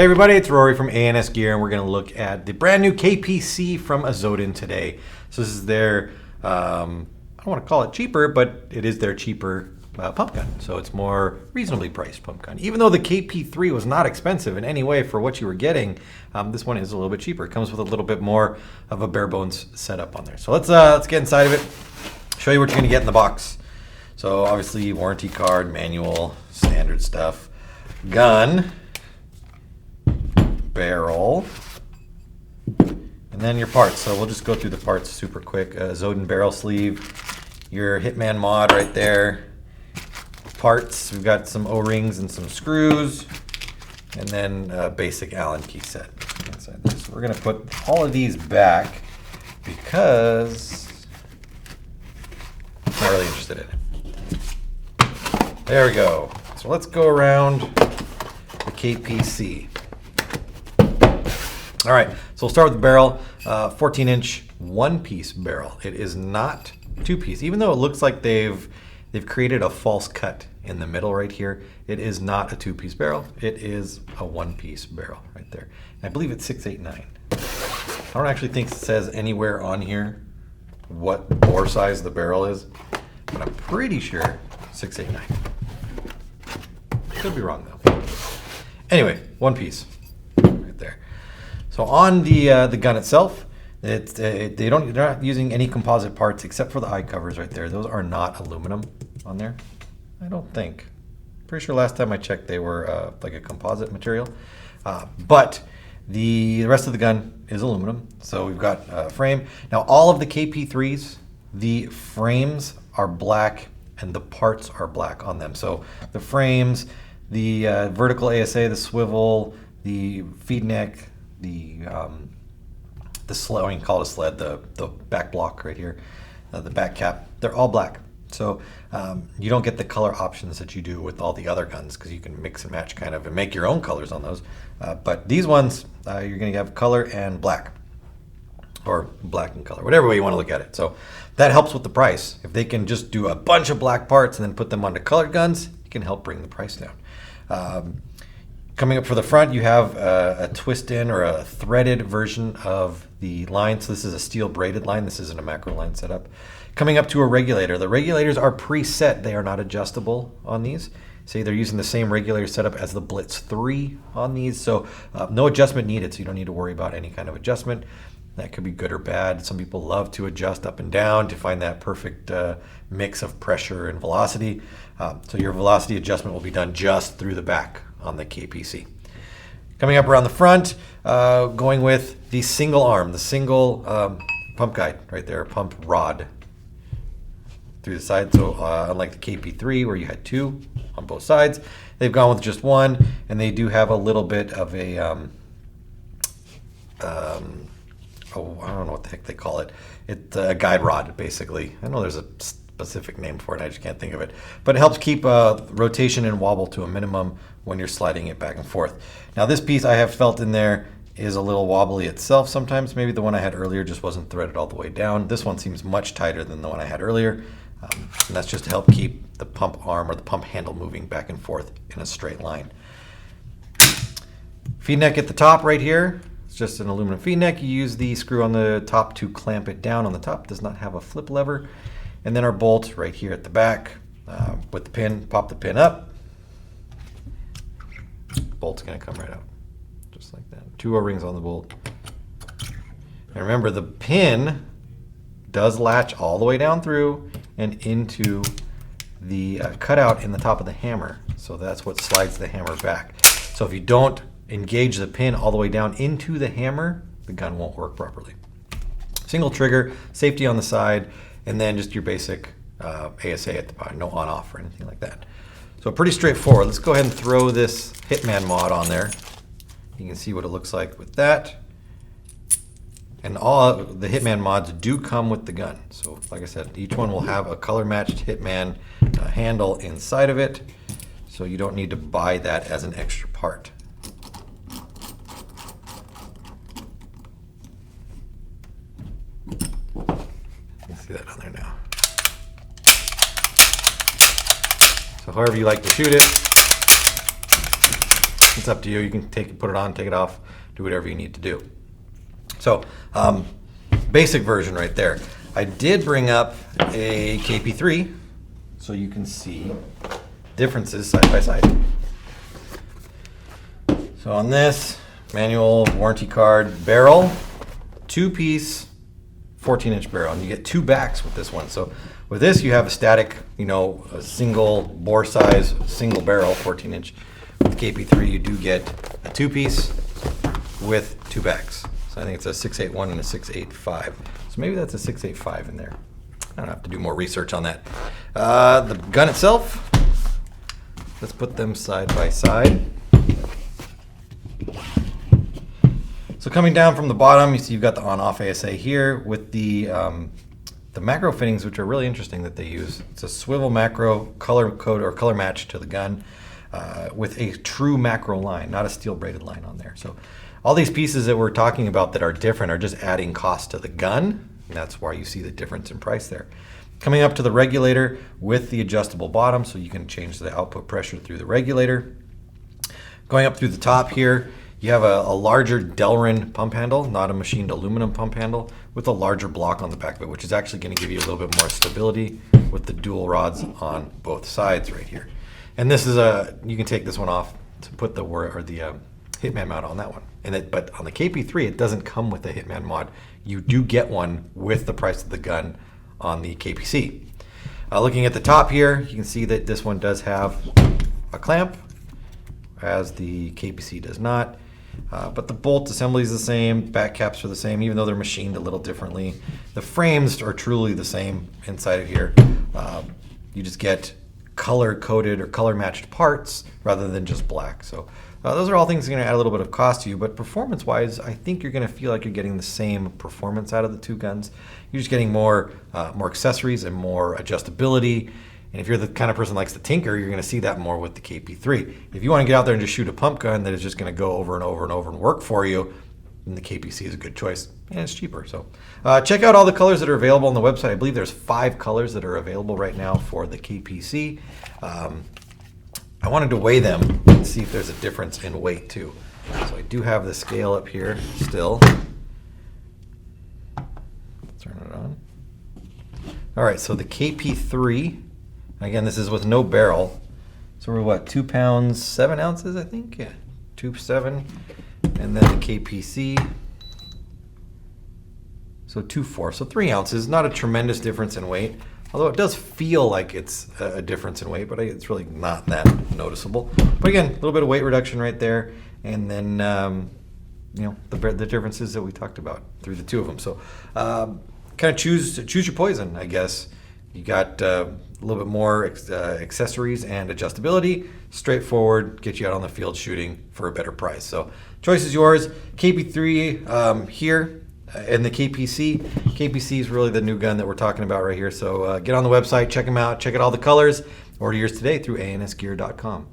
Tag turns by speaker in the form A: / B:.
A: Hey everybody, it's Rory from ANS Gear, and we're going to look at the brand new KPC from Azodin today. So this is their, I don't want to call it cheaper, but it is their cheaper pump gun. So it's more reasonably priced pump gun. Even though the KP3 was not expensive in any way for what you were getting, this one is a little bit cheaper. It comes with a little bit more of a bare bones setup on there. So let's get inside of it, show you what you're going to get in the box. So obviously warranty card, manual, standard stuff, gun, barrel, and then your parts. So we'll just go through the parts super quick. Azodin barrel sleeve, your Hitman Mod right there, parts. We've got some O-rings and some screws, and then a basic Allen key set inside this. So we're going to put all of these back because I'm not really interested in it. There we go. So let's go around the KPC. All right, so we'll start with the barrel, 14-inch one-piece barrel. It is not two-piece, even though it looks like they've created a false cut in the middle right here. It is not a two-piece barrel. It is a one-piece barrel right there. And I believe it's 689. I don't actually think it says anywhere on here what bore size the barrel is, but I'm pretty sure 689. Could be wrong though. Anyway, one piece right there. So on the gun itself, they're not using any composite parts except for the eye covers right there. Those are not aluminum on there, I don't think. Pretty sure last time I checked they were like a composite material. But the rest of the gun is aluminum. So we've got a frame. Now all of the KP3s, the frames are black and the parts are black on them. So the frames, the vertical ASA, the swivel, the feed neck, the sled, I mean, call it a sled, the back block right here, the back cap, they're all black. So you don't get the color options that you do with all the other guns because you can mix and match kind of and make your own colors on those. But these ones, you're going to have color and black, or black and color, whatever way you want to look at it. So that helps with the price. If they can just do a bunch of black parts and then put them onto colored guns, it can help bring the price down. Coming up for the front, you have a twist-in or a threaded version of the line. So this is a steel braided line. This isn't a macro line setup. Coming up to a regulator. The regulators are preset. They are not adjustable on these. See, they're using the same regulator setup as the Blitz 3 on these. So no adjustment needed, so you don't need to worry about any kind of adjustment. That could be good or bad. Some people love to adjust up and down to find that perfect mix of pressure and velocity. So your velocity adjustment will be done just through the back on the KPC. Coming up around the front, going with the single arm, the single pump guide right there, pump rod through the side. So unlike the KP3 where you had two on both sides, they've gone with just one, and they do have a little bit of a I don't know what the heck they call it. It's a guide rod, basically. I know there's a specific name for it, I just can't think of it. But it helps keep rotation and wobble to a minimum when you're sliding it back and forth. Now this piece I have felt in there is a little wobbly itself sometimes. Maybe the one I had earlier just wasn't threaded all the way down. This one seems much tighter than the one I had earlier. And that's just to help keep the pump arm or the pump handle moving back and forth in a straight line. Feed neck at the top right here. It's just an aluminum feed neck. You use the screw on the top to clamp it down on the top. It does not have a flip lever. And then our bolt right here at the back with the pin. Pop the pin up. Bolt's going to come right out, just like that. Two O-rings on the bolt. And remember, the pin does latch all the way down through and into the cutout in the top of the hammer. So that's what slides the hammer back. So if you don't engage the pin all the way down into the hammer, the gun won't work properly. Single trigger, safety on the side, and then just your basic ASA at the bottom, no on-off or anything like that. So pretty straightforward. Let's go ahead and throw this Hitman Mod on there. You can see what it looks like with that. And all the Hitman mods do come with the gun. So like I said, each one will have a color-matched Hitman handle inside of it. So you don't need to buy that as an extra part. You can see that on there now. So however you like to shoot it, It's up to you. You can put it on, take it off, do whatever you need to do. So, basic version right there. I did bring up a KP3 so you can see differences side by side. So on this, manual, warranty card, barrel, 2-piece, 14-inch barrel, and you get 2 backs with this one. So with this, you have a static, a single bore size, single barrel, 14-inch. With KP3, you do get a 2-piece with 2 backs. So I think it's a 681 and a 685. So maybe that's a 685 in there. I don't have to do more research on that. The gun itself, let's put them side by side. So coming down from the bottom, you see you've got the on-off ASA here with the macro fittings, which are really interesting that they use. It's a swivel macro color code or color match to the gun with a true macro line, not a steel braided line on there. So all these pieces that we're talking about that are different are just adding cost to the gun. And that's why you see the difference in price there. Coming up to the regulator with the adjustable bottom, so you can change the output pressure through the regulator. Going up through the top here, you have a larger Delrin pump handle, not a machined aluminum pump handle, with a larger block on the back of it, which is actually going to give you a little bit more stability with the dual rods on both sides right here. And this is you can take this one off to put the Hitman Mod on that one. But on the KP3, it doesn't come with the Hitman Mod. You do get one with the price of the gun on the KPC. Looking at the top here, you can see that this one does have a clamp, as the KPC does not. But the bolt assembly is the same, back caps are the same, even though they're machined a little differently. The frames are truly the same inside of here. You just get color-coded or color-matched parts rather than just black. So those are all things that are going to add a little bit of cost to you, but performance-wise, I think you're going to feel like you're getting the same performance out of the two guns. You're just getting more accessories and more adjustability. And if you're the kind of person that likes to tinker, you're going to see that more with the KP3. If you want to get out there and just shoot a pump gun that is just going to go over and over and over and work for you, then the KPC is a good choice, and it's cheaper. So check out all the colors that are available on the website. I believe there's 5 colors that are available right now for the KPC. I wanted to weigh them and see if there's a difference in weight too. So I do have the scale up here still. Turn it on. All right, so the KP3, again, this is with no barrel. So we're what, 2 pounds, 7 ounces, I think? Yeah, 2.7. And then the KPC, so 2.4, so 3 ounces. Not a tremendous difference in weight, although it does feel like it's a difference in weight, but it's really not that noticeable. But again, a little bit of weight reduction right there, and then the differences that we talked about through the two of them. So kind of choose your poison, I guess. You got a little bit more accessories and adjustability, straightforward, get you out on the field shooting for a better price. So choice is yours. KP3 here and the KPC. KPC is really the new gun that we're talking about right here. So get on the website, check them out, check out all the colors. Order yours today through ansgear.com.